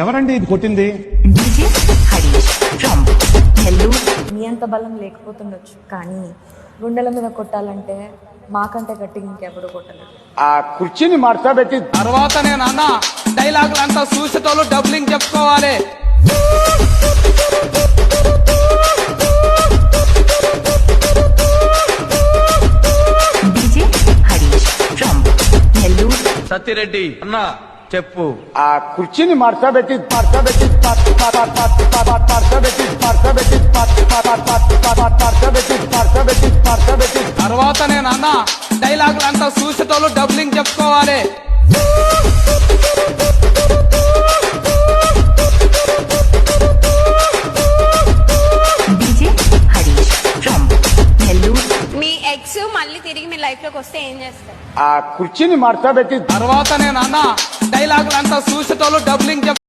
ఎవరండి ఇది కొట్టింది? DJ Harish from Nellore. మీ అంత బలం లేకపోతుండొచ్చు, కానీ గుండెల మీద కొట్టాలంటే మాకంటే గట్టిగా ఇంకెప్పుడు కొట్టలేదు. ఆ కుర్చీని మార్చబెట్టి తర్వాత నేను అన్న డైలాగులు అంతా చూసేటోళ్ళు డబ్లింగ్ చెప్పుకోవాలి. DJ Harish from Nellore. సత్తిరెడ్డి అన్న చెప్పు. ఆ కుర్చీని మార్చబెట్టి మార్చబెట్టి మార్చబెట్టి మార్చబెట్టి మార్చబెట్టి మార్చబెట్టి మార్చబెట్టి మార్చబెట్టి తర్వాత నేను అన్న డైలాగులు అంతా చూసేటోళ్ళు డబ్లింగ్ చెప్పుకోవాలి. DJ Harish from Nellore. Me X మళ్ళీ తిరిగి మీ లైఫ్ లోకి వస్తే ఏం చేస్తారు? ఆ కుర్చీని మార్చబెట్టి తర్వాత నేను అన్న డైలాగులు అంతా చూసేటోళ్ళు డబ్లింగ్